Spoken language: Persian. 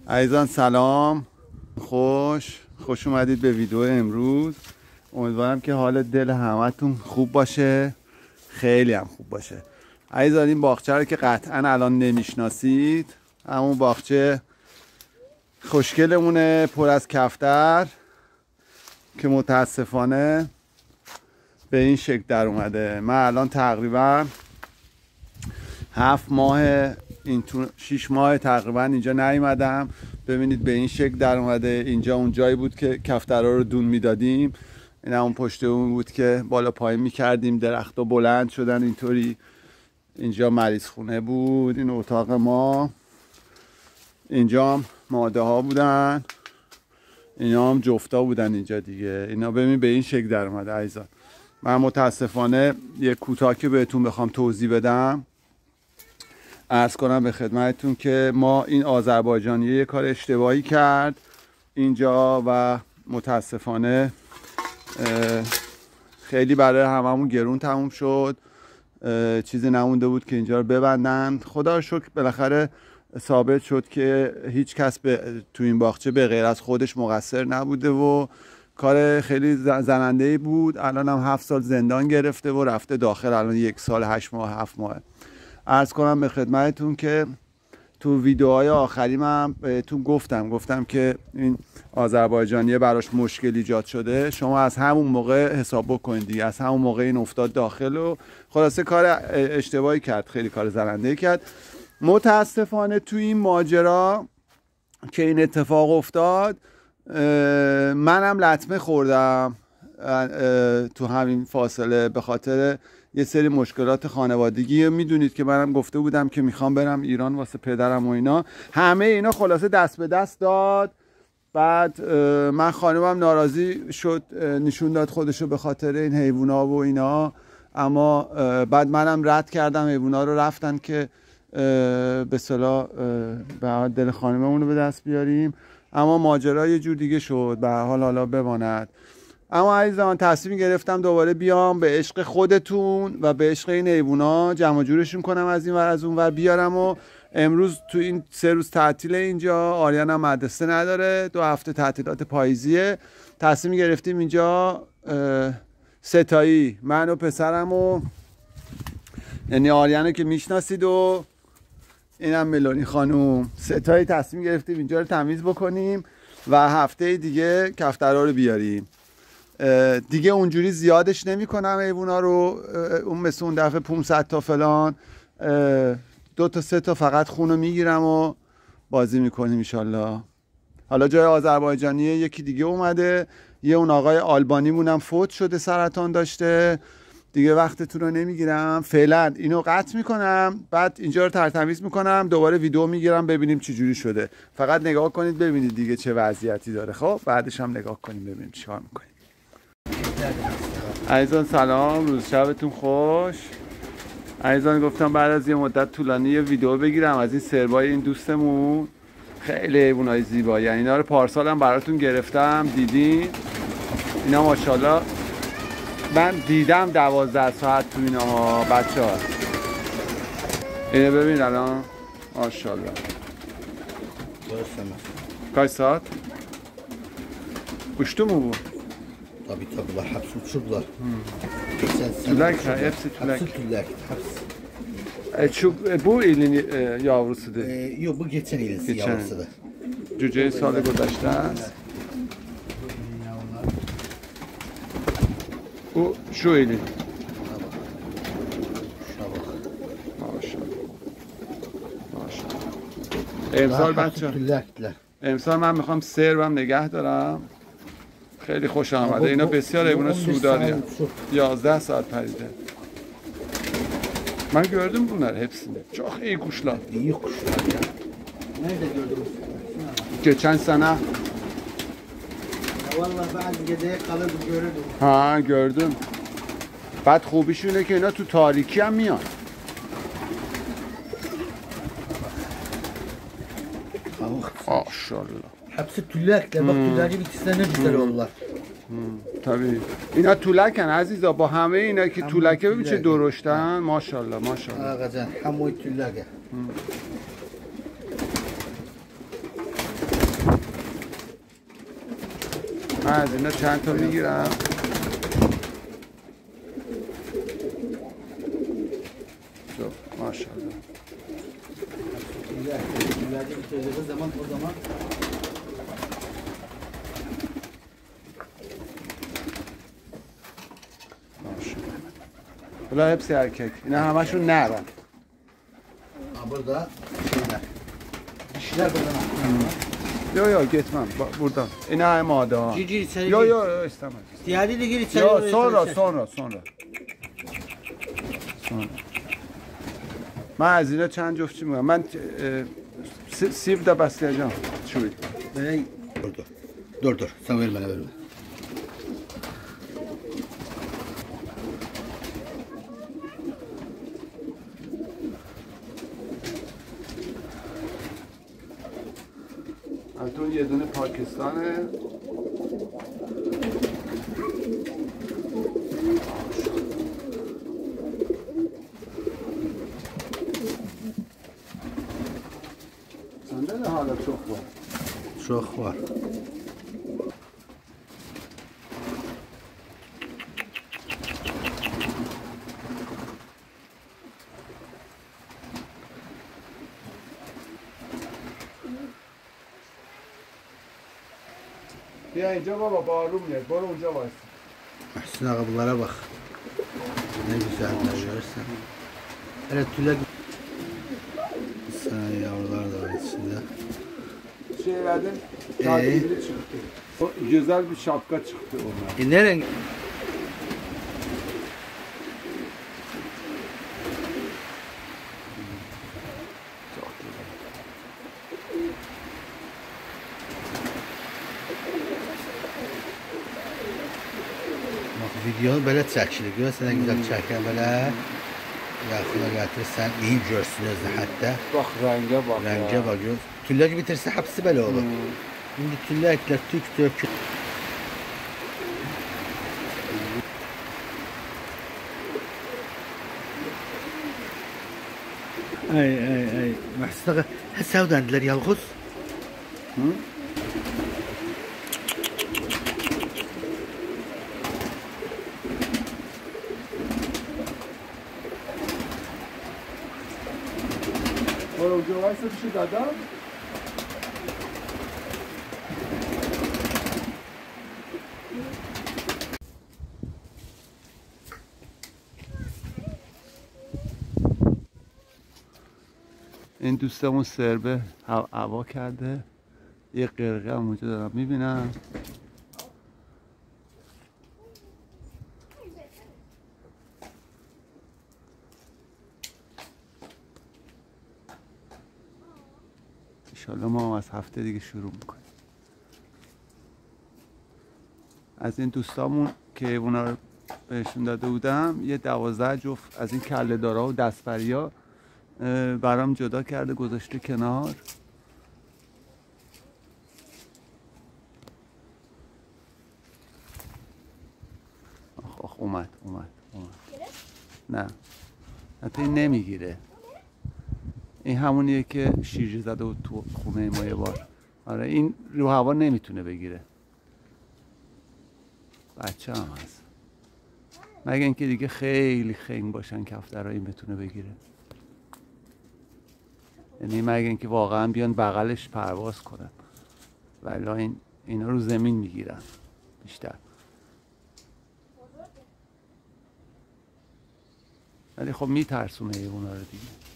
عزیزان سلام، خوش اومدید به ویدیو امروز. امیدوارم که حال دل همتون خوب باشه، خیلی هم خوب باشه. عزیزان این باغچه رو که قطعا الان نمیشناسید، همون باغچه خوشگلمونه پر از کفتر که متاسفانه به این شکل در اومده. من الان تقریبا 7 ماه این تو 6 ماه تقریبا اینجا نیومدم. ببینید به این شکل در اومده. اینجا اون جایی بود که کفترها رو دون میدادیم، این همون پشت اون بود که بالا پایین میکردیم، درختها بلند شدن اینطوری. اینجا مریض خونه بود، این اتاق ما، اینجا هم ماده ها بودن، اینا هم جفتا بودن اینجا دیگه. اینا ببین به این شکل در اومده. عزیزان من متاسفانه یک کوتاه که بهتون بخوام توضیح بدم، عرض کنم به خدمتتون که ما این آذربایجانی یه کار اشتباهی کرد اینجا و متاسفانه خیلی برای هممون گرون تموم شد. چیزی نمونده بود که اینجا رو ببندن. خدا رو شکر بالاخره ثابت شد که هیچ کس تو این باغچه به غیر از خودش مقصر نبوده و کار خیلی زننده‌ای بود. الان هم 7 سال زندان گرفته و رفته داخل. الان 1 سال 8 ماه 7 ماه. عرض کنم به خدمتتون که تو ویدیوهای آخری من بهتون گفتم که این آذربایجانیه براش مشکل ایجاد شده. شما از همون موقع حساب بکنید دیگه، از همون موقع این افتاد داخل و خلاصه کار اشتباهی کرد، خیلی کار زننده‌ای کرد. متاسفانه تو این ماجرا که این اتفاق افتاد منم لطمه خوردم تو همین فاصله به خاطر یه سری مشکلات خانوادگی. میدونید که منم گفته بودم که میخوام برم ایران واسه پدرم و اینا. همه اینا خلاصه دست به دست داد. بعد من خانمم ناراضی شد، نشون داد خودشو به خاطر این حیوونا و اینا. اما بعد منم رد کردم، حیوونا رو رفتن که به اصطلاح به دل خانممون رو به دست بیاریم. اما ماجرا یه جور دیگه شد، به هر حال حالا بماند. اما عزیزان تصمیم گرفتم دوباره بیام به عشق خودتون و به عشق این حیوونا جمع جورشون کنم، از این ور از اون ور بیارم. و امروز تو این 3 روز تعطیل اینجا، آریان هم مدرسه نداره، 2 هفته تعطیلات پاییزیه. تصمیم گرفتیم اینجا ستایی، من و پسرم و یعنی آریانو که میشناسید و اینم ملونی خانوم، ستایی تصمیم گرفتیم اینجا رو تمیز بکنیم و هفته دیگه کفترها رو بیاریم. دیگه اونجوری زیادش نمی کنم حیوونا رو، اون مثل اون دفعه 500 تا فلان، 2 تا 3 تا فقط خونو میگیرم و بازی میکنیم انشالله. حالا جای آذربایجانیه یکی دیگه اومده، یه اون آقای آلبانی مونم فوت شده، سرطان داشته دیگه. وقتتون رو نمیگیرم، فعلا اینو قطع میکنم، بعد اینجا رو ترتمیز میکنم، دوباره ویدیو میگیرم ببینیم چی جوری شده. فقط نگاه کنید ببینید دیگه چه وضعیتی داره. خب بعدش هم نگاه کنیم ببینیم چیکار میکنیم. عزیزان سلام، روز شبتون خوش. عزیزان گفتم بعد از یه مدت طولانی یه ویدیو بگیرم از این سربای این دوستمون. خیلی حیوانای زیبایی، یعنی اینا رو پارسال هم براتون گرفتم دیدین. اینا ماشاءالله من دیدم 12 ساعت تو اینا بچه‌ها. اینو ببین الان ماشاءالله. Kaç saat? Uçtu mu bu? Tabii var, hepsi uçurdular. Tülak, hepsi tülak. Hepsi tülak, hepsi. Bu ilin yavrusudur. Yok, bu geçen ilin yavrusudur. Cüce salı گذشته است. Bu şu ilin. امسال بچه امسال من میخوام سربم نگه دارم. خیلی خوش آمده. اینا بسیار حیوان سوداری هم. 11 saat پریده. Ben gördüm bunlar hepsini. Çok iyi kuşlar. İyi kuşlar ya. Nerede gördünüz? Geçen sene. Ya vallahi bazı geceye kalır görürdüm. Ha gördüm. بعد خوبیشونه که اینا تو تاریکی هم میان. Maşallah. Hepsi tüllekler. Bak tülleri ikisinden ne güzel oldular. Tabii. اینا تولکن عزیزا، با همه اینا که تولکه ببین چه درشتن. ماشاءالله ماشاءالله. آقا جان هموی تülleге. من از اینا چند تا میگیرم. ماشاءالله. Bunlar hepsi erkek. Yine همشون نرن. Burada şeyler. Dişler buradan. Yo gitmem. Buradan. Yine hem ada. Cici içeri Yo istemem. Diğeriyle gir içeri. Yo sonra. من از اینا چند جفت چی میگم. من سیب de beslayacağım. Çuy. Dur. Sen ver bana. تو یه دونه پاکستانه. Sende de hala çok var. Çok var. بیا اینجا بابا بارون میاد برو اونجا وایس. Mahsun ağa bunlara bak. Ne güzeller görürsen. Evet tüle. Sana yavrular da var içinde. Şey verdim. Tatilde çıktı. O güzel bir şapka çıktı ona. Ne renk? Videonu böyle çəkilir. Görürsən nə güzel çəkən belə yaxına gətirirsən, iyi görsün özü hətta. Bax rəngə bax. Rəngə bax gör. Tüllər bitirsə hepsi belə olur. İndi tüllərlə tük tökür. Ay. Mahsun ağa, səvdəndilər yalğız. Hı? اونجا وایسا پیش دادم. این دوستمون سربه هوا کرده. یه قرقه هم اونجا دارم میبینم. انشالله ما از هفته دیگه شروع میکنیم. از این دوستامون که اونا رو بهشون داده بودم یه 12 جفت از این کله دارا و دستبریا برام جدا کرده گذاشته کنار. آخ اومد. نه حتی این نمیگیره. این همونیه که شیرجه زده بود تو خونه ما یه بار. آره این رو هوا نمیتونه بگیره. بچه هم هست. مگه اینکه دیگه خیلی خنگ باشن کفترها این بتونه بگیره. یعنی مگه اینکه واقعا بیان بغلش پرواز کنن. ولی اینا رو زمین میگیرن بیشتر. ولی خب میترسونه اونا رو دیگه.